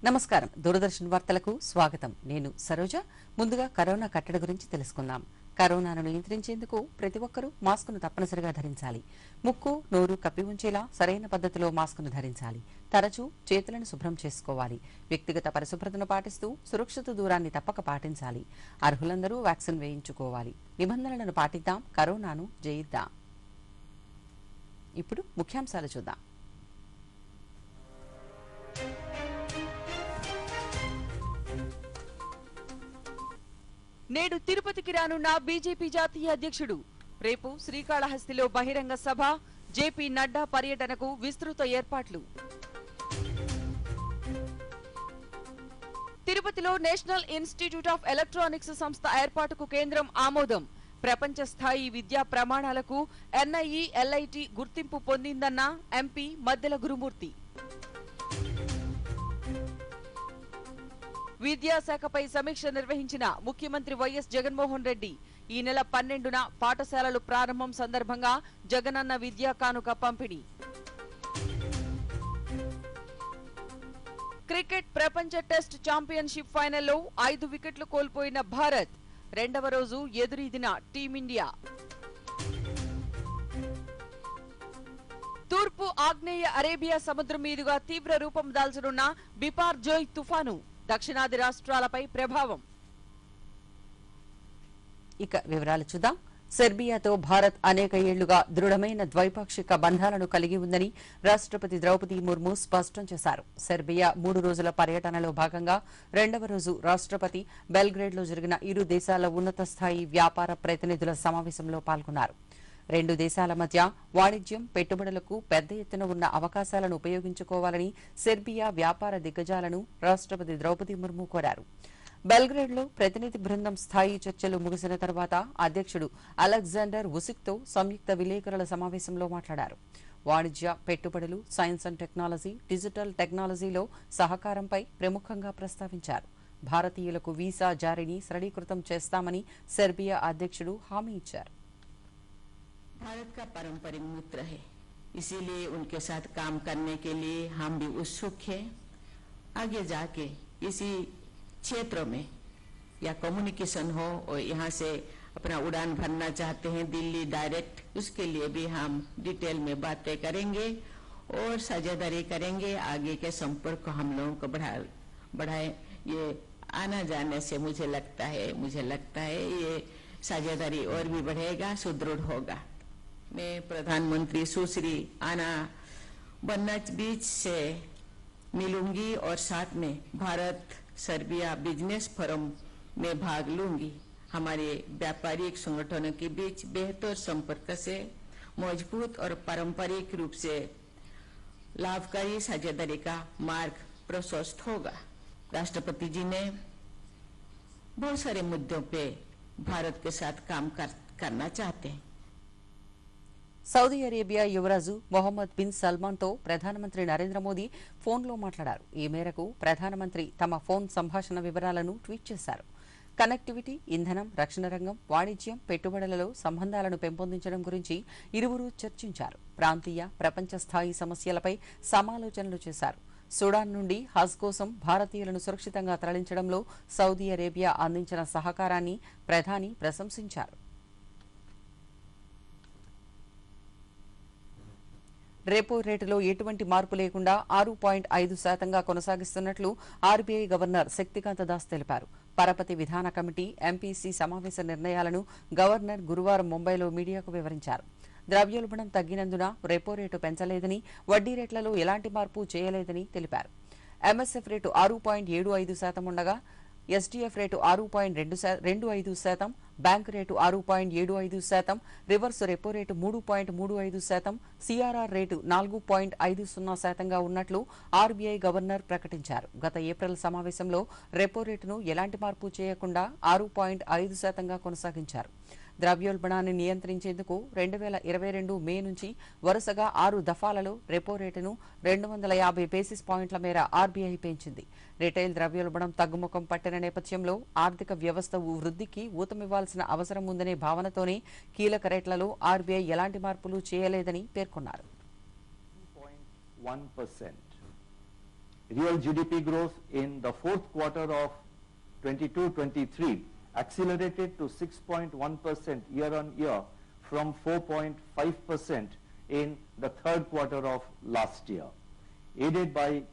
నమస్కారం దూరదర్శన్ వార్తలకు స్వాగతం నేను సరోజ ముందుగా కరోనా కట్టడి గురించి తెలుసుకుందాం కరోనాను నియంత్రించేందుకు ప్రతి ఒక్కరూ మాస్కును తప్పనిసరిగా ధరించాలి ముక్కు నోరు కప్పి ఉంచేలా సరైన పద్ధతిలో మాస్కును ధరించాలి తరచూ చేతులను శుభ్రం చేసుకోవాలి వ్యక్తిగత పరిశుభ్రతను పాటిస్తూ సురక్షిత దూరాన్ని తప్పక పాటించాలి అర్హులందరూ వ్యాక్సిన్ వేయించుకోవాలి నిబంధనలను పాటిద్దాం కరోనాను జయిద్దాం ఇప్పుడు ముఖ్యాంశాలు చూద్దాం నేడు తిరుపతికి రానున్న బీజేపీ జాతీయ అధ్యక్షుడు రేపు శ్రీకాళహస్తిలో బహిరంగ సభ జేపీ నడ్డా పర్యటనకు విస్తృత ఏర్పాట్లు తిరుపతిలో నేషనల్ ఇన్స్టిట్యూట్ ఆఫ్ ఎలక్ట్రానిక్స్ సంస్థ ఏర్పాటుకు కేంద్రం ఆమోదం ప్రపంచ స్థాయి విద్యా ప్రమాణాలకు ఎన్ఐఈ ఎల్ఐటి గుర్తింపు పొందిందన్న ఎంపీ మద్దెల గురుమూర్తి విద్యాశాఖపై సమీక్ష నిర్వహించిన ముఖ్యమంత్రి వైఎస్ జగన్మోహన్ రెడ్డి ఈ నెల 12న పాఠశాలలు ప్రారంభం సందర్భంగా జగనన్న విద్యా కానుక పంపిణీ క్రికెట్ ప్రపంచ టెస్ట్ ఛాంపియన్షిప్ ఫైనల్లో 5 వికెట్లు కోల్పోయిన భారత్ రెండవ రోజు ఎదురీదిన టీమిండియా తూర్పు ఆగ్నేయ అరేబియా సముద్రం మీదుగా తీవ్ర రూపం దాల్చనున్న బిపార్జోయ్ తుఫాను దక్షిణాది రాష్ట్రాలపై ప్రభావం ఇక వివరాలు చూద్దాం సెర్బియాతో భారత్ అనేక ఏళ్లుగా దృఢమైన ద్వైపాక్షిక బంధాలను కలిగి ఉందని రాష్ట్రపతి ద్రౌపది ముర్ము స్పష్టం చేశారు సెర్బియా 3 రోజుల పర్యటనలో భాగంగా రెండవ రోజు రాష్ట్రపతి బెల్గ్రేడ్లో జరిగిన ఇరు దేశాల ఉన్నత స్థాయి వ్యాపార ప్రతినిధుల సమావేశంలో పాల్గొన్నారు రెండు దేశాల మధ్య వాణిజ్యం పెట్టుబడులకు పెద్ద ఎత్తున ఉన్న అవకాశాలను ఉపయోగించుకోవాలని సెర్బియా వ్యాపార దిగ్గజాలను రాష్ట్రపతి ద్రౌపది ముర్ము కోరారు బెల్గ్రేడ్లో ప్రతినిధి బృందం స్థాయి చర్చలు ముగిసిన తర్వాత అధ్యక్షుడు అలెగ్జాండర్ వుసిక్తో సంయుక్త విలేకరుల సమావేశంలో మాట్లాడారు వాణిజ్య పెట్టుబడులు సైన్స్ అండ్ టెక్నాలజీ డిజిటల్ టెక్నాలజీలో సహకారంపై ప్రముఖంగా ప్రస్తావించారు భారతీయులకు వీసా జారీని సరళీకృతం చేస్తామని సెర్బియా అధ్యక్షుడు హామీ ఇచ్చారు भारत का पारंपरिक मित्र है इसीलिए उनके साथ काम करने के लिए हम भी उत्सुक हैं आगे जाके इसी क्षेत्र में या कम्युनिकेशन हो और यहाँ से अपना उड़ान भरना चाहते हैं दिल्ली डायरेक्ट उसके लिए भी हम डिटेल में बातें करेंगे और साझेदारी करेंगे आगे के संपर्क को हम लोगों को बढ़ाए ये आना जाने से मुझे लगता है ये साझेदारी और भी बढ़ेगा सुदृढ़ होगा मैं प्रधानमंत्री सुश्री आना बन्नच बीच से मिलूंगी और साथ में भारत सर्बिया बिजनेस फोरम में भाग लूंगी हमारे व्यापारिक संगठनों के बीच बेहतर संपर्क से मजबूत और पारंपरिक रूप से लाभकारी साझेदारी का मार्ग प्रशस्त होगा राष्ट्रपति जी ने बहुत सारे मुद्दों पे भारत के साथ काम करना चाहते हैं సౌదీ అరేబియా యువరాజు మొహమ్మద్ బిన్ సల్మాన్తో ప్రధానమంత్రి నరేంద్ర మోదీ ఫోన్లో మాట్లాడారు ఈ మేరకు ప్రధానమంత్రి తమ ఫోన్ సంభాషణ వివరాలను ట్వీట్ చేశారు కనెక్టివిటీ ఇంధనం రక్షణ రంగం వాణిజ్యం పెట్టుబడులలో సంబంధాలను పెంపొందించడం గురించి ఇరువురు చర్చించారు ప్రాంతీయ ప్రపంచ స్థాయి సమస్యలపై సమాలోచనలు చేశారు సుడాన్ నుండి హజ్ కోసం భారతీయులను సురక్షితంగా తరలించడంలో సౌదీ అరేబియా అందించిన సహకారాన్ని ప్రధాని ప్రశంసించారు రెపో రేటులో ఎటువంటి మార్పు లేకుండా 6.5% కొనసాగిస్తున్నట్లు ఆర్బీఐ గవర్నర్ శక్తికాంత దాస్ తెలిపారు పరపతి విధాన కమిటీ ఎంపీసీ సమావేశ నిర్ణయాలను గవర్నర్ గురువారం ముంబైలో మీడియాకు వివరించారు ద్రవ్యోల్బణం తగ్గినందున రెపో రేటు పెంచలేదని వడ్డీ రేట్లలో ఎలాంటి మార్పు చేయలేదని తెలిపారు ఎంఎస్ఎఫ్ రేటు 6.75% ఉండగా SDF rate 6.25%, bank rate 6.75%, reverse repo rate 3.35%, CRR rate 4.50%గా ఉన్నట్లు ఆర్బీఐ గవర్నర్ ప్రకటించారు. గత ఏప్రిల్ సమావేశంలో రెపో రేటును ఎలాంటి మార్పు చేయకుండా 6.5%గా కొనసాగించారు. ద్రవ్యోల్బణాన్ని నియంత్రించేందుకు 2022 మే నుంచి వరుసగా 6 దఫాలలో రెపో రేటును 250 బేసిస్ పాయింట్ల మేర ఆర్బీఐ పెంచింది. రిటైల్ ద్రవ్యోల్బణం తగ్గుముఖం పట్టిన నేపథ్యంలో ఆర్థిక వ్యవస్థ వృద్ధికి ఊతమివ్వాల్సిన అవసరం ఉందనే భావనతోనే కీలక రేట్లలో ఆర్బీఐ ఎలాంటి మార్పులు చేయలేదని పేర్కొన్నారు. 1%. Real GDP growth in the fourth quarter of 22-23 accelerated to 6.1% year-on-year from 4.5% in the third quarter of last year, aided by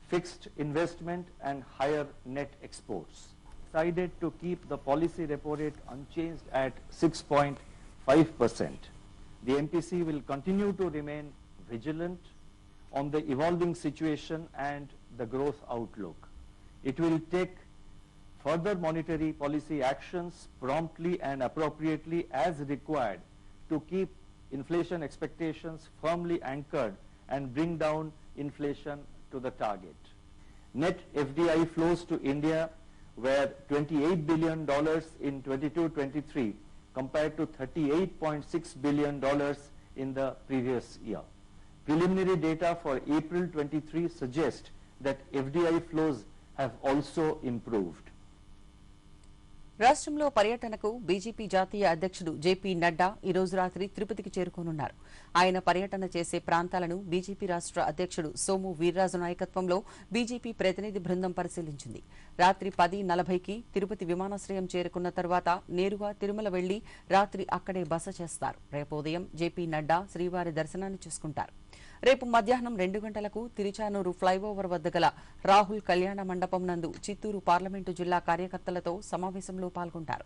fixed investment and higher net exports. Decided to keep the policy repo rate unchanged at 6.5%. The MPC will continue to remain vigilant on the evolving situation and the growth outlook. It will take further monetary policy actions promptly and appropriately as required to keep inflation expectations firmly anchored and bring down inflation to the target. Net FDI flows to India were $28 billion in 22-23 compared to $38.6 billion in the previous year. Preliminary data for April 23 suggest that FDI flows have also improved. రాష్ట్రంలో పర్యటనకు BJP జాతీయ అధ్యక్షుడు JP Nadda ఈ రోజు రాత్రి తిరుపతికి చేరుకోనున్నారు. ఆయన పర్యటన చేసే ప్రాంతాలను బీజేపీ రాష్ట్ర అధ్యక్షుడు సోము వీర్రాజు నాయకత్వంలో బీజేపీ ప్రతినిధి బృందం పరిశీలించింది. రాత్రి 10:40కి తిరుపతి విమానాశ్రయం చేరుకున్న తర్వాత నేరుగా తిరుమల వెళ్లి రాత్రి అక్కడే బస చేస్తారు. రేపు ఉదయం జేపీ నడ్డా శ్రీవారి దర్శనాన్ని చేసుకుంటారు. రేపు మధ్యాహ్నం 2 గంటలకు తిరుచానూరు ఫ్లైఓవర్ వద్ద గల రాహుల్ కళ్యాణ మండపం నందు చిత్తూరు పార్లమెంటు జిల్లా కార్యకర్తలతో సమావేశంలో పాల్గొంటారు.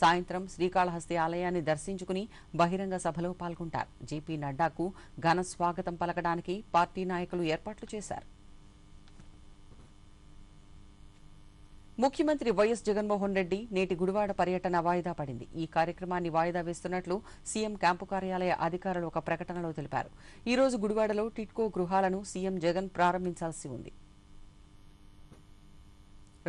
సాయంత్రం శ్రీకాళహస్తి ఆలయాన్ని దర్శించుకుని బహిరంగ సభలో పాల్గొంటారు. జేపీ నడ్డాకు ఘన స్వాగతం పలకడానికి పార్టీ నాయకులు ఏర్పాట్లు చేశారు. ముఖ్యమంత్రి వైఎస్ జగన్మోహన్ రెడ్డి నేటి గుడివాడ పర్యటన వాయిదా పడింది. ఈ కార్యక్రమాన్ని వాయిదా వేస్తున్నట్లు సీఎం క్యాంపు కార్యాలయ అధికారులు ఒక ప్రకటనలో తెలిపారు. ఈ రోజు గుడివాడలో టిట్కో గృహాలను సీఎం జగన్ ప్రారంభించాల్సి ఉంది.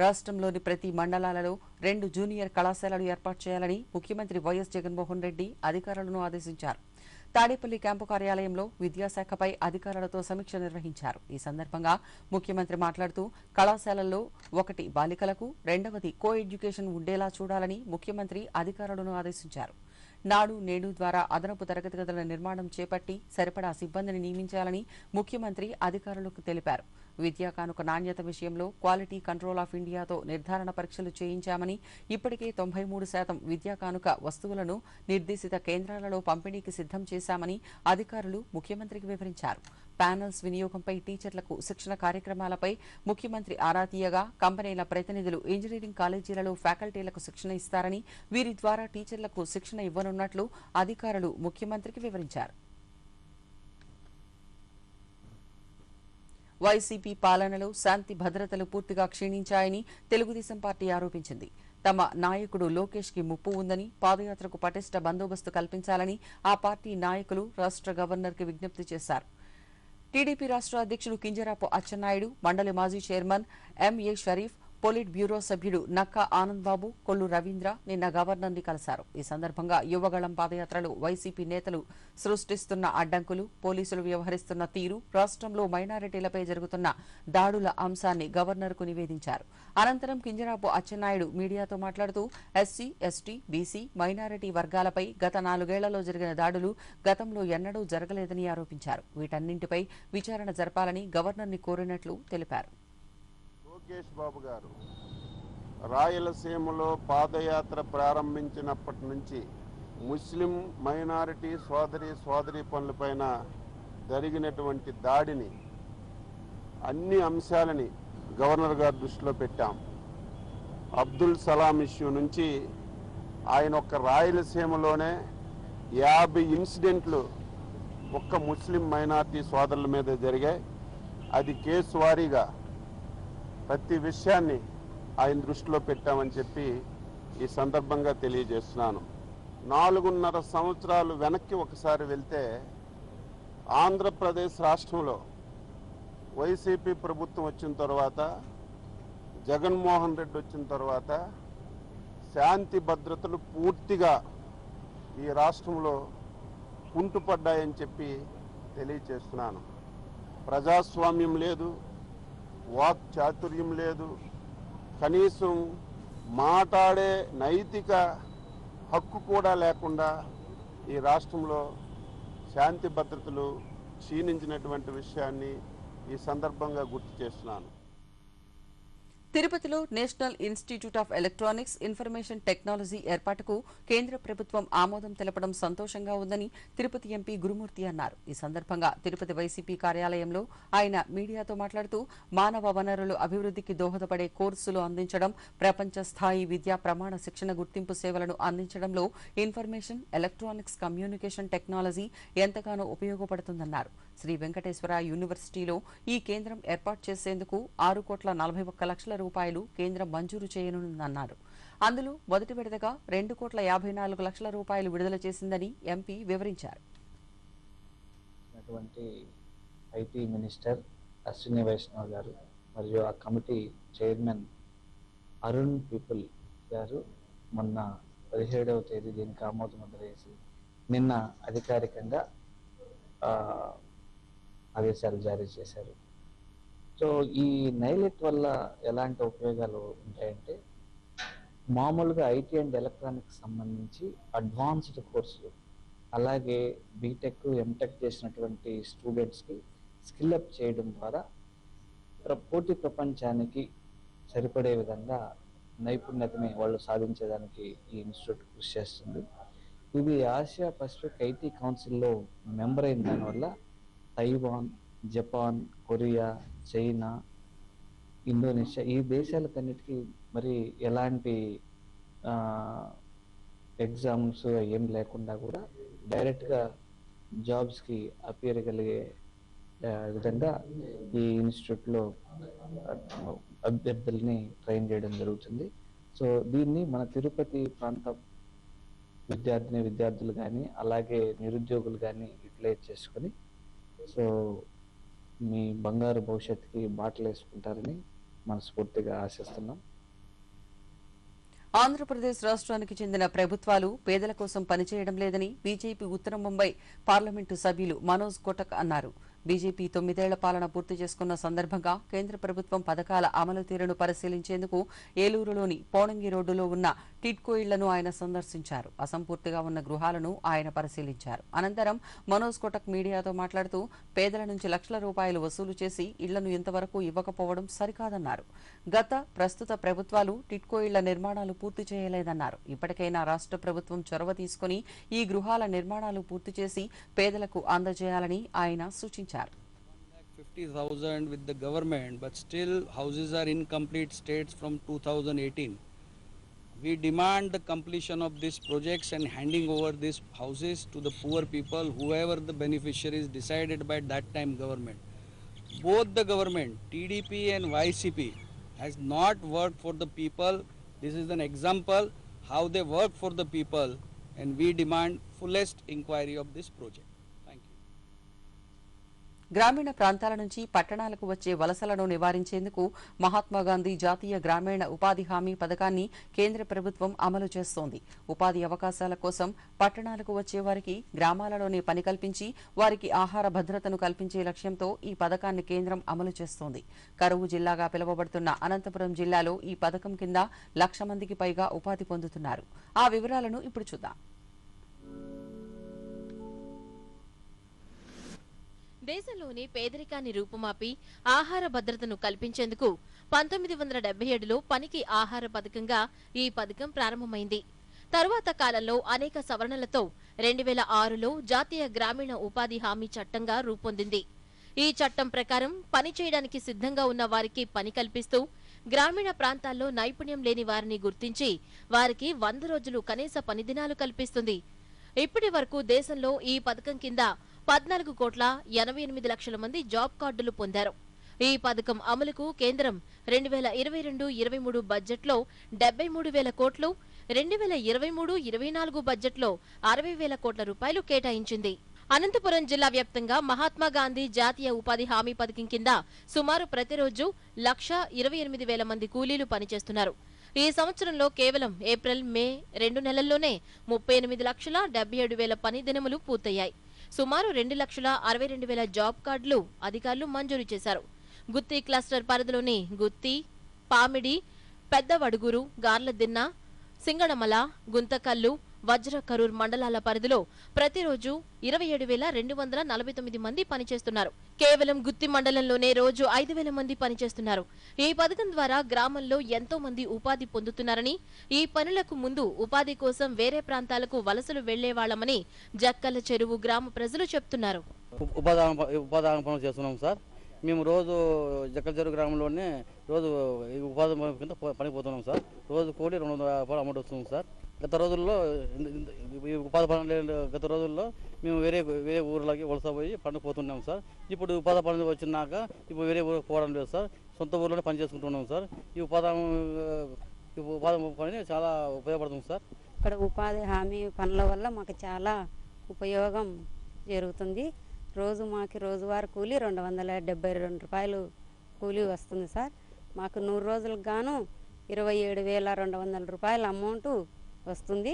రాష్ట్రంలోని ప్రతి మండలాలలో 2 జూనియర్ కళాశాలలు ఏర్పాటు చేయాలని ముఖ్యమంత్రి వైఎస్ జగన్మోహన్ రెడ్డి అధికారులను ఆదేశించారు. తాడేపల్లి క్యాంపు కార్యాలయంలో విద్యాశాఖపై అధికారులతో సమీక్ష నిర్వహించారు. ఈ సందర్భంగా ముఖ్యమంత్రి మాట్లాడుతూ కళాశాలల్లో 1 బాలికలకు 2వది కో ఎడ్యుకేషన్ ఉండేలా చూడాలని ముఖ్యమంత్రి అధికారులను ఆదేశించారు. నాడు నేడు ద్వారా అదనపు తరగతి గదుల నిర్మాణం చేపట్టి సరిపడా సిబ్బందిని నియమించాలని ముఖ్యమంత్రి అధికారులకు తెలిపారు. విద్యా కానుక నాణ్యత విషయంలో క్వాలిటీ కంట్రోల్ ఆఫ్ ఇండియాతో నిర్ధారణ పరీక్షలు చేయించామని, ఇప్పటికే 93% విద్యా కానుక వస్తువులను నిర్దేశిత కేంద్రాలలో పంపిణీకి సిద్ధం చేశామని అధికారులు ముఖ్యమంత్రికి వివరించారు. ప్యానెల్స్ వినియోగంపై టీచర్లకు శిక్షణ కార్యక్రమాలపై ముఖ్యమంత్రి ఆరా తీయగా కంపెనీల ప్రతినిధులు ఇంజనీరింగ్ కాలేజీలలో ఫ్యాకల్టీలకు శిక్షణ ఇస్తారని, వీరి ద్వారా టీచర్లకు శిక్షణ ఇవ్వనున్నట్లు అధికారులు ముఖ్యమంత్రికి వివరించారు. వైసీపీ పాలనలో శాంతి భద్రతలు పూర్తిగా క్షీణించాయని తెలుగుదేశం పార్టీ ఆరోపించింది. తమ నాయకుడు లోకేష్ కి ముప్పు ఉందని, పాదయాత్రకు పటిష్ట బందోబస్తు కల్పించాలని ఆ పార్టీ నాయకులు రాష్ట్ర గవర్నర్ కి విజ్ఞప్తి చేశారు. టీడీపీ రాష్ట్ర అధ్యక్షుడు కింజరాపు అచ్చెన్నాయుడు, మండలి మాజీ chairman MA Sharif, polit bureau సభ్యుడు నక్కా ఆనంద్ బాబు, కొల్లు రవీంద్ర నిన్న గవర్నర్ ని కలిశారు. ఈ సందర్భంగా యువగళం పాదయాత్రలో వైసీపీ నేతలు సృష్టిస్తున్న అడ్డంకులు, పోలీసులు వ్యవహరిస్తున్న తీరు, రాష్ట్రంలో మైనారిటీలపై జరుగుతున్న దాడుల అంశాన్ని గవర్నర్ కు నివేదించారు. అనంతరం కింజరాపు అచ్చెన్నాయుడు మీడియాతో మాట్లాడుతూ ఎస్సీ, ఎస్టీ, బీసీ, మైనారిటీ వర్గాలపై గత 4 ఏళ్లలో జరిగిన దాడులు గతంలో ఎన్నడూ జరగలేదని ఆరోపించారు. వీటన్నింటిపై విచారణ జరపాలని గవర్నర్ ని కోరినట్లు తెలిపారు. లోకేష్ బాబు గారు రాయలసీమలో పాదయాత్ర ప్రారంభించినప్పటి నుంచి ముస్లిం మైనారిటీ సోదరీ పనులపైన జరిగినటువంటి దాడిని, అన్ని అంశాలని గవర్నర్ గారి దృష్టిలో పెట్టాం. అబ్దుల్ సలాం ఇష్యూ నుంచి ఆయన ఒక్క రాయలసీమలోనే 50 ఇన్సిడెంట్లు ఒక్క ముస్లిం మైనారిటీ సోదరుల మీద జరిగాయి. అది కేసు వారీగా ప్రతి విషయాన్ని ఆయన దృష్టిలో పెట్టామని చెప్పి ఈ సందర్భంగా తెలియజేస్తున్నాను. 4.5 సంవత్సరాలు వెనక్కి ఒకసారి వెళ్తే ఆంధ్రప్రదేశ్ రాష్ట్రంలో వైసీపీ ప్రభుత్వం వచ్చిన తర్వాత, జగన్మోహన్ రెడ్డి వచ్చిన తర్వాత శాంతి భద్రతలు పూర్తిగా ఈ రాష్ట్రంలో కుంటుపడ్డాయని చెప్పి తెలియజేస్తున్నాను. ప్రజాస్వామ్యం లేదు, వాక్ చాతుర్యం లేదు, కనీసం మాట్లాడే నైతిక హక్కు కూడా లేకుండా ఈ రాష్ట్రంలో శాంతి భద్రతలు క్షీణించినటువంటి విషయాన్ని ఈ సందర్భంగా గుర్తు చేస్తున్నాను. తిరుపతిలో national institute of electronics information technology ఏర్పాటుకు కేంద్ర ప్రభుత్వం ఆమోదం తెలపడం సంతోషంగా ఉందని తిరుపతి ఎంపీ గురుమూర్తి అన్నారు. ఈ సందర్భంగా తిరుపతి వైసీపీ కార్యాలయంలో ఆయన మీడియాతో మాట్లాడుతూ మానవ వనరుల అభివృద్ధికి దోహదపడే కోర్సులు అందించడం, ప్రపంచ స్థాయి విద్యా ప్రమాణ శిక్షణ గుర్తింపు సేవలను అందించడంలో ఇన్ఫర్మేషన్, ఎలక్ట్రానిక్స్, కమ్యూనికేషన్ టెక్నాలజీ ఎంతగానో ఉపయోగపడుతుందన్నారు. శ్రీ వెంకటేశ్వర యూనివర్సిటీలో ఈ కేంద్రం ఏర్పాటు చేసేందుకు 6,41,00,00,000 రూపాయలు కేంద్రం మంజూరు చేయనుందన్నారు. అందులో మొదటి విడతగా 2,54,00,00,000 రూపాయలు విడుదల చేసిందని ఎంపీ వివరించారు. ఐటీ మినిస్టర్ అశ్విని వైష్ణవ్ గారు మరియు ఆ కమిటీ చైర్మన్ అరుణ్ పీపుల్ గారు మొన్న 17వ తేదీ దీనికి ఆమోద ముద్ర వేసి నిన్న అధికారికంగా ఆదేశాలు జారీ చేశారు. సో ఈ నైలెట్ వల్ల ఎలాంటి ఉపయోగాలు ఉంటాయంటే, మామూలుగా ఐటీ అండ్ ఎలక్ట్రానిక్స్ సంబంధించి అడ్వాన్స్డ్ కోర్సులు, అలాగే బీటెక్, ఎంటెక్ చేసినటువంటి స్టూడెంట్స్కి స్కిల్ అప్ చేయడం ద్వారా పోటీ ప్రపంచానికి సరిపడే విధంగా నైపుణ్యతని వాళ్ళు సాధించేదానికి ఈ ఇన్స్టిట్యూట్ కృషి చేస్తుంది. ఇది ఆసియా పసిఫిక్ ఐటీ కౌన్సిల్లో మెంబర్ అయిన దానివల్ల Taiwan, Japan, Korea, China, Indonesia ఈ దేశాలకన్నిటికీ మరి ఎలాంటి ఎగ్జామ్స్ ఏం లేకుండా కూడా డైరెక్ట్గా జాబ్స్కి అప్పేరగలిగే విధంగా ఈ ఇన్స్టిట్యూట్లో అభ్యర్థుల్ని ట్రైన్ చేయడం జరుగుతుంది. సో దీన్ని మన తిరుపతి ప్రాంత విద్యార్థులు కానీ అలాగే నిరుద్యోగులు కానీ యూటిలైజ్ చేసుకొని సో మీ బంగారు భవిష్యత్తుకి బాటలు వేసుకుంటారని మనస్ఫూర్తిగా ఆశిస్తున్నాం. ఆంధ్రప్రదేశ్ రాష్ట్రానికి చెందిన ప్రభుత్వాలు పేదల కోసం పనిచేయడం లేదని బీజేపీ ఉత్తర ముంబై పార్లమెంటు సభ్యులు మనోజ్ కోటక్ అన్నారు. బీజేపీ 9 ఏళ్ల పాలన పూర్తి చేసుకున్న సందర్భంగా కేంద్ర ప్రభుత్వం పథకాల అమలు తీరును పరిశీలించేందుకు ఏలూరులోని పోనంగి రోడ్డులో ఉన్న టిడ్కో ఇళ్లను ఆయన సందర్శించారు. అసంపూర్తిగా ఉన్న గృహాలను ఆయన పరిశీలించారు. అనంతరం మనోజ్ కోటక్ మీడియాతో మాట్లాడుతూ పేదల నుంచి లక్షల రూపాయలు వసూలు చేసి ఇళ్లను ఇంతవరకు ఇవ్వకపోవడం సరికాదన్నారు. ప్రస్తుత ప్రభుత్వాలు టిడ్కో ఇళ్ల నిర్మాణాలు పూర్తి చేయలేదన్నారు. ఇప్పటికైనా రాష్ట్ర ప్రభుత్వం చొరవ తీసుకుని ఈ గృహాల నిర్మాణాలు పూర్తి చేసి పేదలకు అందజేయాలని ఆయన సూచించారు. 50,000 with the government, but still houses are in incomplete states from 2018. We demand the completion of these projects and handing over these houses to the poor people, whoever the beneficiaries decided by that time government. Both the government, TDP and YCP, has not worked for the people. This is an example how they work for the people, and we demand fullest inquiry of this project. గ్రామీణ ప్రాంతాల నుంచి పట్టణాలకు వచ్చే వలసలను నివారించేందుకు మహాత్మాగాంధీ జాతీయ గ్రామీణ ఉపాధి హామీ పథకాన్ని కేంద్ర ప్రభుత్వం అమలు చేస్తోంది. ఉపాధి అవకాశాల కోసం పట్టణాలకు వచ్చే వారికి గ్రామాలలోనే పని కల్పించి వారికి ఆహార భద్రతను కల్పించే లక్ష్యంతో ఈ పథకాన్ని కేంద్రం అమలు చేస్తోంది. కరువు జిల్లాగా పిలువబడుతున్న అనంతపురం జిల్లాలో ఈ పథకం కింద 1,00,000 మందికి పైగా ఉపాధి పొందుతున్నారు. ఆ వివరాలను ఇప్పుడు చూద్దాం. దేశంలోని పేదరికాన్ని రూపుమాపి ఆహార భద్రతను కల్పించేందుకు 1977లో పనికి ఆహార పథకంగా ఈ పథకం ప్రారంభమైంది. తరువాత కాలంలో అనేక సవరణలతో 2006లో జాతీయ గ్రామీణ ఉపాధి హామీ చట్టంగా రూపొందింది. ఈ చట్టం ప్రకారం పని చేయడానికి సిద్ధంగా ఉన్న వారికి పని కల్పిస్తూ గ్రామీణ ప్రాంతాల్లో నైపుణ్యం లేని వారిని గుర్తించి వారికి 100 రోజులు కనీస పని దినాలు కల్పిస్తుంది. ఇప్పటి వరకు దేశంలో ఈ పథకం కింద 14,88,00,000 మంది జాబ్ కార్డులు పొందారు. ఈ పథకం అమలుకు కేంద్రం 2022-23 బడ్జెట్లో 73,000 కోట్లు, 2023-24 బడ్జెట్లో 60,000 కోట్ల రూపాయలు కేటాయించింది. అనంతపురం జిల్లా వ్యాప్తంగా మహాత్మాగాంధీ జాతీయ ఉపాధి హామీ పథకం కింద సుమారు ప్రతిరోజు 1,28,000 మంది కూలీలు పనిచేస్తున్నారు. ఈ సంవత్సరంలో కేవలం ఏప్రిల్, మే 2 నెలల్లోనే 38,77,000 పని దినములు పూర్తయ్యాయి. సుమారు 2,62,000 జాబ్ కార్డులు అధికారులు మంజూరు చేశారు. గుత్తి క్లస్టర్ పరిధిలోని గుత్తి, పామిడి, పెద్ద వడుగురు, గార్లదిన్న, సింగడమల, గుంతకల్లు, వజ్ర కరూర్ మండలాల పరిధిలో ప్రతిరోజు 27,249 మంది పనిచేస్తున్నారు. కేవలం గుత్తి మండలంలోనే రోజు 5,000 మంది పనిచేస్తున్నారు. ఈ పథకం ద్వారా గ్రామంలో ఎంతో మంది ఉపాధి పొందుతున్నారని, ఈ పనులకు ముందు ఉపాధి కోసం వేరే ప్రాంతాలకు వలసలు వెళ్లేవాళ్లమని జక్కల చెరువు గ్రామ ప్రజలు చెప్తున్నారు. ఉపాధి పనులు చేస్తున్నాం సార్. మేము రోజు జక్కల చెరువు గ్రామంలోనే రోజు ఉపాధి కింద పనిపోతున్నాం సార్. రోజు కూలి 200 రూపాయలు అమౌంట్ వస్తుంది సార్. గత రోజుల్లో మేము వేరే ఊర్లకి వలస పోయి పండుపోతున్నాం సార్. ఇప్పుడు ఉపాధి పనులు వచ్చినాక ఇప్పుడు వేరే ఊరికి పోవడం లేదు సార్. సొంత ఊర్లోనే పని చేసుకుంటున్నాం సార్. ఈ ఉపాధి పని చాలా ఉపయోగపడుతుంది సార్. ఇక్కడ ఉపాధి హామీ పనుల వల్ల మాకు చాలా ఉపయోగం జరుగుతుంది. మాకు రోజువారీ కూలి 272 రూపాయలు కూలీ వస్తుంది సార్. మాకు 100 రోజులకు గాను 27,200 రూపాయల అమౌంట్ వస్తుంది.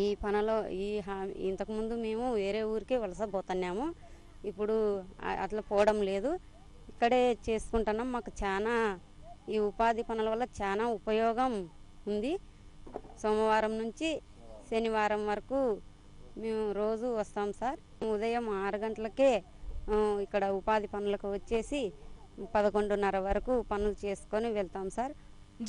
ఈ పనిలో ఇంతకుముందు మేము వేరే ఊరికి వలస పోతున్నాము. ఇప్పుడు అట్లా పోవడం లేదు, ఇక్కడే చేసుకుంటున్నాం. మాకు చాలా ఈ ఉపాధి పనుల వల్ల చాలా ఉపయోగం ఉంది. సోమవారం నుంచి శనివారం వరకు మేము రోజు వస్తాం సార్. ఉదయం 6 గంటలకే ఇక్కడ ఉపాధి పనులకు వచ్చేసి 11:30 వరకు పనులు చేసుకొని వెళ్తాం సార్.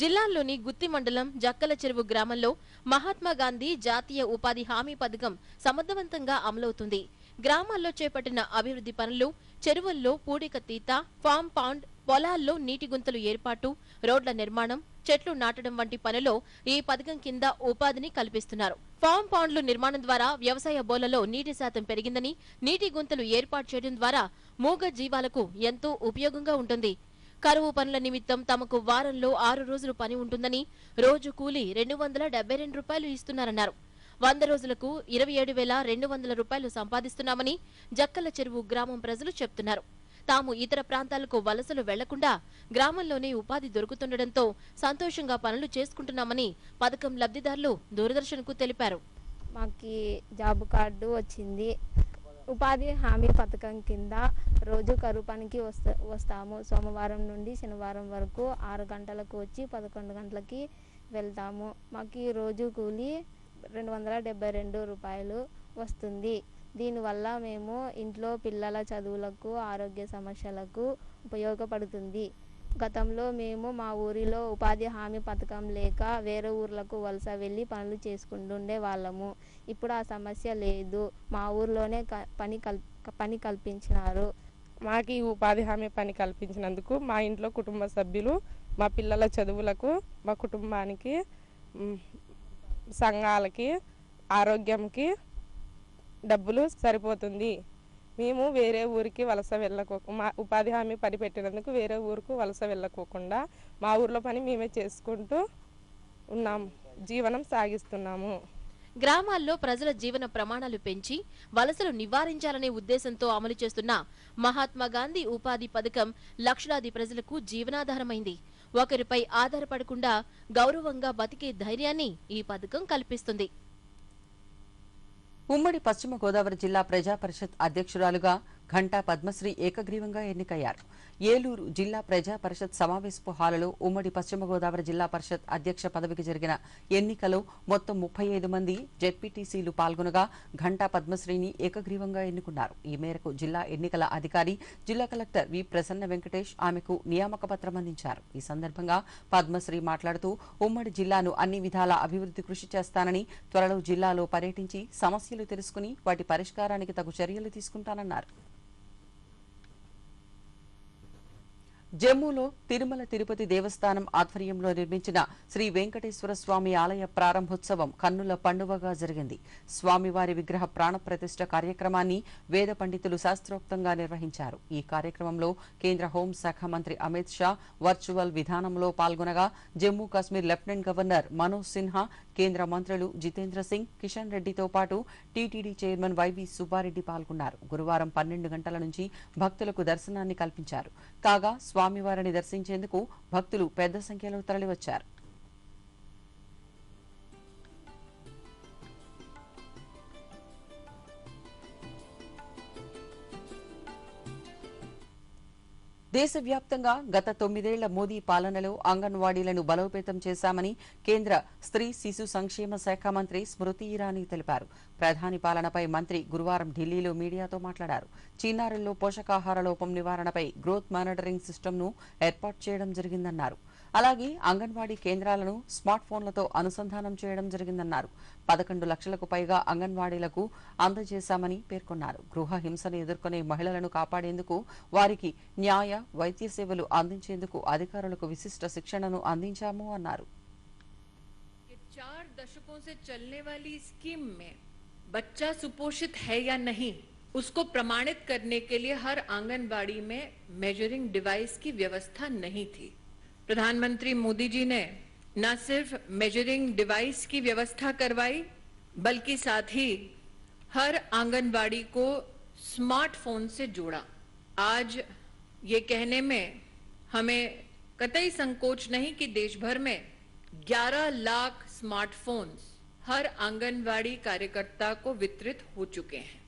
జిల్లాలోని గుత్తి మండలం జక్కల చెరువు గ్రామంలో మహాత్మా గాంధీ జాతీయ ఉపాధి హామీ పథకం సమర్థవంతంగా అమలవుతుంది. గ్రామాల్లో చేపట్టిన అభివృద్ధి పనులు, చెరువుల్లో పూడిక తీత, ఫామ్ పాండ్, పొలాల్లో నీటి గుంతలు ఏర్పాటు, రోడ్ల నిర్మాణం, చెట్లు నాటడం వంటి పనుల్లో ఈ పథకం కింద ఉపాధిని కల్పిస్తున్నారు. ఫామ్ పాండ్లు నిర్మాణం ద్వారా వ్యవసాయ బోలలో నీటి శాతం పెరిగిందని, నీటి గుంతలు ఏర్పాటు చేయడం ద్వారా మూగ జీవాలకు ఎంతో ఉపయోగంగా ఉంటుంది. కరువు పనుల నిమిత్తం తమకు వారంలో 6 రోజులు పని ఉంటుందని, రోజు కూలీ 272 రూపాయలు ఇస్తున్నారన్నారు. 100 రోజులకు 27,200 రూపాయలు సంపాదిస్తున్నామని జక్కల చెరువు గ్రామం ప్రజలు చెప్తున్నారు. తాము ఇతర ప్రాంతాలకు వలసలు వెళ్లకుండా గ్రామంలోనే ఉపాధి దొరుకుతుండటంతో సంతోషంగా పనులు చేసుకుంటున్నామని పథకం లబ్ధిదారులు దూరదర్శన్కు తెలిపారు. మాకు జాబ్ కార్డు వచ్చింది. ఉపాధి హామీ పథకం కింద రోజు కరువు పనికి వస్తాము. సోమవారం నుండి శనివారం వరకు 6 గంటలకు వచ్చి 11 గంటలకి వెళ్తాము. మాకు రోజు కూలీ 272 రూపాయలు వస్తుంది. దీనివల్ల మేము ఇంట్లో పిల్లల చదువులకు, ఆరోగ్య సమస్యలకు ఉపయోగపడుతుంది. గతంలో మేము మా ఊరిలో ఉపాధి హామీ పథకం లేక వేరే ఊర్లకు వలస వెళ్ళి పనులు చేసుకుంటుండే వాళ్ళము. ఇప్పుడు ఆ సమస్య లేదు. మా ఊర్లోనే పని కల్పించినారు. మాకు ఈ ఉపాధి హామీ పని కల్పించినందుకు మా ఇంట్లో కుటుంబ సభ్యులు, మా పిల్లల చదువులకు, మా కుటుంబానికి, సంఘాలకి, ఆరోగ్యంకి డబ్బులు సరిపోతుంది. మేము వేరే ఊరికి వలస మా ఉపాధి హామీ పని పెట్టినందుకు వేరే ఊరికి వలస వెళ్ళకోకుండా మా ఊర్లో పని మేమే చేసుకుంటూ ఉన్నాము, జీవనం సాగిస్తున్నాము. గ్రామాల్లో ప్రజల జీవన ప్రమాణాలు పెంచి వలసలు నివారించాలనే ఉద్దేశంతో అమలు చేస్తున్న మహాత్మా గాంధీ ఉపాధి పథకం లక్షలాది ప్రజలకు జీవనాధారమైంది. ఒకరిపై ఆధారపడకుండా గౌరవంగా బతికే ధైర్యాన్ని ఈ పథకం కల్పిస్తుంది. ఉమ్మడి పశ్చిమ గోదావరి జిల్లా ప్రజా పరిషత్ అధ్యక్షురాలుగా ఘంటా పద్మశ్రీ ఏకగ్రీవంగా ఎన్నికయ్యారు. ఏలూరు జిల్లా ప్రజా పరిషత్ సమావేశపు హాలులో ఉమ్మడి పశ్చిమ గోదావరి జిల్లా పరిషత్ అధ్యక్ష పదవికి జరిగిన ఎన్నికలో మొత్తం 35 మంది జెడ్పీటీసీలు పాల్గొనగా ఘంటా పద్మశ్రీని ఏకగ్రీవంగా ఎన్నుకున్నారు. ఈ మేరకు జిల్లా ఎన్నికల అధికారి జిల్లా కలెక్టర్ వి ప్రసన్న వెంకటేష్ ఆమెకు నియామక పత్రం అందించారు. ఈ సందర్భంగా పద్మశ్రీ మాట్లాడుతూ ఉమ్మడి జిల్లాను అన్ని విధాల అభివృద్ధి కృషి చేస్తానని, త్వరలో జిల్లాలో పర్యటించి సమస్యలు తెలుసుకుని వాటి పరిష్కారానికి తగు చర్యలు తీసుకుంటానన్నారు. జమ్మూలో తిరుమల తిరుపతి దేవస్థానం ఆధ్వర్యంలో నిర్మించిన శ్రీ వెంకటేశ్వర స్వామి ఆలయ ప్రారంభోత్సవం కన్నుల పండువగా జరిగింది. స్వామివారి విగ్రహ ప్రాణ ప్రతిష్ఠ కార్యక్రమాన్ని వేద పండితులు శాస్త్రోక్తంగా నిర్వహించారు. ఈ కార్యక్రమంలో కేంద్ర హోంశాఖ మంత్రి అమిత్ షా వర్చువల్ విధానంలో పాల్గొనగా జమ్మూ కాశ్మీర్ లెఫ్టినెంట్ గవర్నర్ మనోజ్ సిన్హా, కేంద్ర మంత్రులు జితేంద్ర సింగ్, కిషన్ రెడ్డితో పాటు టీటీడీ చైర్మన్ వైవి సుబ్బారెడ్డి పాల్గొన్నారు. గురువారం 12 గంటల నుంచి భక్తులకు దర్శనాన్ని కల్పించారు. కాగా స్వామివారిని దర్శించేందుకు భక్తులు పెద్ద సంఖ్యలో తరలివచ్చారు. దేశవ్యాప్తంగా గత 9 ఏళ్ల మోదీ పాలనలో అంగన్వాడీలను బలోపేతం చేశామని కేంద్ర స్త్రీ శిశు సంక్షేమ శాఖ మంత్రి స్మృతి ఇరానీ తెలిపారు. ప్రధాని పాలనపై మంత్రి గురువారం ఢిల్లీలో మీడియాతో మాట్లాడారు. చిన్నారుల్లో పోషకాహార లోపం నివారణపై గ్రోత్ మానిటరింగ్ సిస్టమ్ను ఏర్పాటు చేయడం జరిగిందన్నారు. అలాగే అంగన్వాడీ కేంద్రాలను స్మార్ట్ ఫోన్లతో అనుసంధానం చేయడం జరిగిందన్నారు. 11 లక్షలకు పైగా అంగన్వాడీలకు అందజేశామని పేర్కొన్నారు. గృహ హింసను ఎదుర్కొనే మహిళలను కాపాడేందుకు వారికి న్యాయ, వైద్య సేవలు అందించేందుకు అధికారులకు విశిష్ట శిక్షణను అందించాము అన్నారు. 4 दशकों से चलने वाली स्कीम में बच्चा सुपोषित है या नहीं उसको प्रमाणित करने के लिए हर आंगनबाड़ी में मेजरिंग डिवाइस की व्यवस्था नहीं थी। प्रधानमंत्री मोदी जी ने न सिर्फ मेजरिंग डिवाइस की व्यवस्था करवाई बल्कि साथ ही हर आंगनबाड़ी को स्मार्टफोन से जोड़ा। आज ये कहने में हमें कतई संकोच नहीं कि देश भर में 11 लाख स्मार्टफोन्स हर आंगनबाड़ी कार्यकर्ता को वितरित हो चुके हैं।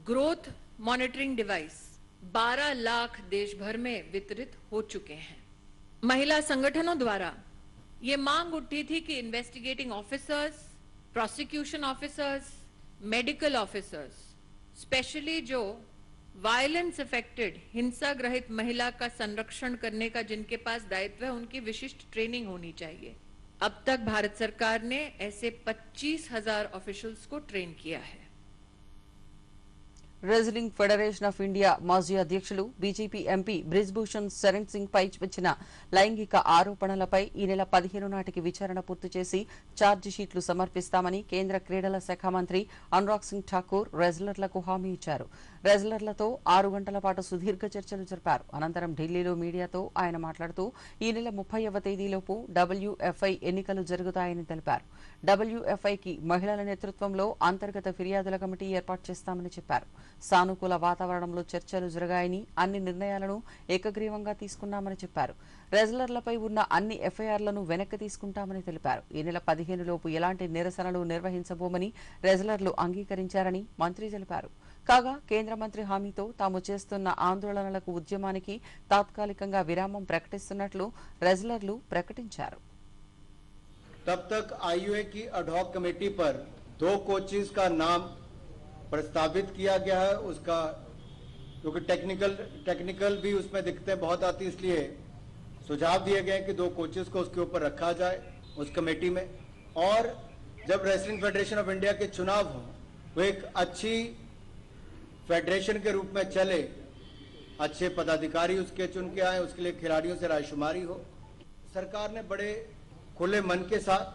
ग्रोथ मॉनिटरिंग डिवाइस 12 लाख देश भर में वितरित हो चुके हैं। महिला संगठनों द्वारा ये मांग उठी थी कि investigating officers, prosecution officers, medical officers, specially जो वायलेंस अफेक्टेड हिंसा ग्रहित महिला का संरक्षण करने का जिनके पास दायित्व है उनकी विशिष्ट ट्रेनिंग होनी चाहिए। अब तक भारत सरकार ने ऐसे 25,000 ऑफिशियल्स को ट्रेन किया है। రెజ్లింగ్ ఫెడరేషన్ ఆఫ్ ఇండియా మాజీ అధ్యక్షులు బీజేపీ ఎంపీ బ్రిజ్భూషణ్ శరణ్ సింగ్ పై వచ్చిన లైంగిక ఆరోపణలపై ఈ నెల 15 నాటికి విచారణ పూర్తి చేసి ఛార్జిషీట్లు సమర్పిస్తామని కేంద్ర క్రీడల శాఖ మంత్రి అనురాగ్ సింగ్ ఠాకూర్ రెజ్లర్లకు హామీ ఇచ్చారు. రెజ్లర్లతో 6 గంటల పాటు సుదీర్ఘ చర్చలు జరిపారు. అనంతరం ఢిల్లీలో మీడియాతో ఆయన మాట్లాడుతూ ఈ నెల 30వ తేదీలోపు WFI ఎన్నికలు జరుగుతాయని తెలిపారు. WFIకి మహిళల నేతృత్వంలో అంతర్గత ఫిర్యాదుల కమిటీ ఏర్పాటు చేస్తామని చెప్పారు. సానుకూల వాతావరణంలో చర్చలు జరిగాయని, అన్ని నిర్ణయాలను ఏకగ్రీవంగా తీసుకున్నామని చెప్పారు. రెజ్లర్లపై ఉన్న అన్ని ఎఫ్ఐఆర్లను వెనక్కి తీసుకుంటామని తెలిపారు. ఈ నెల 15 లోపు ఎలాంటి నిరసనలు నిర్వహించబోమని రెజ్లర్లు అంగీకరించారని మంత్రి తెలిపారు. కాగా కేంద్ర మంత్రి హామీతో తాము చేస్తున్న ఆందోళనలకు ఉద్యమానికి తాత్కాలికంగా విరామం ప్రకటిస్తున్నట్లు రెజ్లర్లు ప్రకటించారు. तब तक आईयूए की अडहॉक कमेटी पर 2 कोचेस का नाम प्रस्तावित किया गया है। उसका क्योंकि टेक्निकल भी उसमें दिक्कतें बहुत आती, इसलिए सुझाव दिए गए कि 2 कोचेस को उसके ऊपर रखा जाए उस कमेटी में। और जब रेसलिंग फेडरेशन ऑफ इंडिया के चुनाव हो वो एक अच्छी फेडरेशन के रूप में चले, अच्छे पदाधिकारी उसके चुन के आए, उसके लिए खिलाड़ियों से रायशुमारी हो। सरकार ने बड़े खुले मन के साथ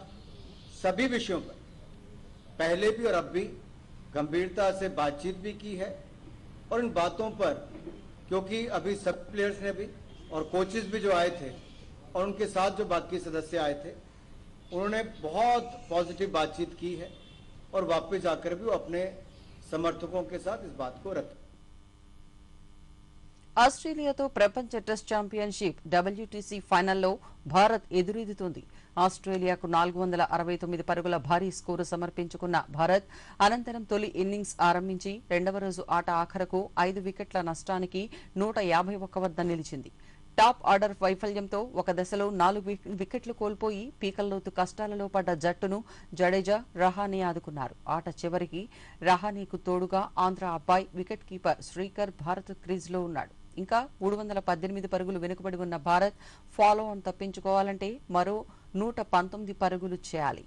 सभी विषयों पर पहले भी और अब भी गंभीरता से बातचीत भी की है। और इन बातों पर क्योंकि अभी सब प्लेयर्स ने भी और कोचेस भी जो आए थे और उनके साथ जो बाकी सदस्य आए थे उन्होंने बहुत पॉजिटिव बातचीत की है और वापस जाकर भी वो अपने समर्थकों के साथ इस बात को रखें। ఆస్ట్రేలియాతో ప్రపంచ టెస్ట్ ఛాంపియన్షిప్ WTC ఫైనల్లో భారత్ ఎదురెదుతోంది. ఆస్ట్రేలియాకు 469 పరుగుల భారీ స్కోరు సమర్పించుకున్న భారత్ అనంతరం తొలి ఇన్నింగ్స్ ఆరంభించి రెండవ రోజు ఆట ఆఖరకు 5 వికెట్ల నష్టానికి 151 వద్ద నిలిచింది. టాప్ ఆర్డర్ వైఫల్యంతో ఒక దశలో 4 వికెట్లు కోల్పోయి పీకల్లోతు కష్టాలలో పడ్డ జట్టును జడేజా, రహానే ఆదుకున్నారు. ఆట చివరికి రహానేకు తోడుగా ఆంధ్ర అబ్బాయి వికెట్ కీపర్ శ్రీకర్ భారత్ క్రీజ్లో ఉన్నాడు. ఇంకా 318 పరుగులు వెనుకబడి ఉన్న భారత్ ఫాలో ఆన్ తప్పించుకోవాలంటే మరో 119 పరుగులు చేయాలి.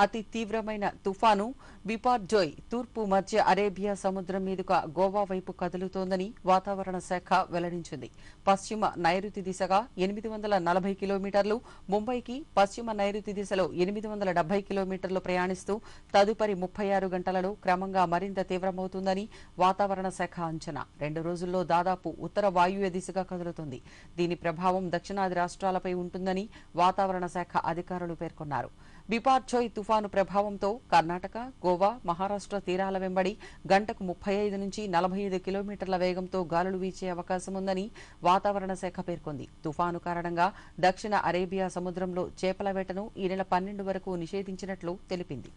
అతి తీవ్రమైన తుఫాను బిపార్జోయ్ తూర్పు మధ్య అరేబియా సముద్రం మీదుగా గోవా వైపు కదులుతోందని వాతావరణ శాఖ వెల్లడించింది. పశ్చిమ నైరుతి దిశగా 840 కిలోమీటర్లు, ముంబైకి పశ్చిమ నైరుతి దిశలో 870 కిలోమీటర్లు ప్రయాణిస్తూ తదుపరి 36 గంటలలో క్రమంగా మరింత తీవ్రమవుతుందని వాతావరణ శాఖ అంచనా. 2 రోజుల్లో దాదాపు ఉత్తర వాయువ్య దిశగా కదులుతుంది. దీని ప్రభావం దక్షిణాది రాష్ట్రాలపై ఉంటుందని వాతావరణ శాఖ అధికారులు పేర్కొన్నారు. బిపార్జోయ్ తుఫాను ప్రభావంతో కర్ణాటక, గోవా, మహారాష్ట్ర తీరాల వెంబడి గంటకు 35 నుంచి 45 కిలోమీటర్ల వేగంతో గాలులు వీచే అవకాశం ఉందని వాతావరణ శాఖ పేర్కొంది. తుఫాను కారణంగా దక్షిణ అరేబియా సముద్రంలో చేపల వేటను ఈ నెల 12 వరకు నిషేధించినట్లు తెలిపింది.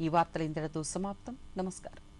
ఈ వార్తలు ఇంతటితో సమాప్తం. నమస్కారం.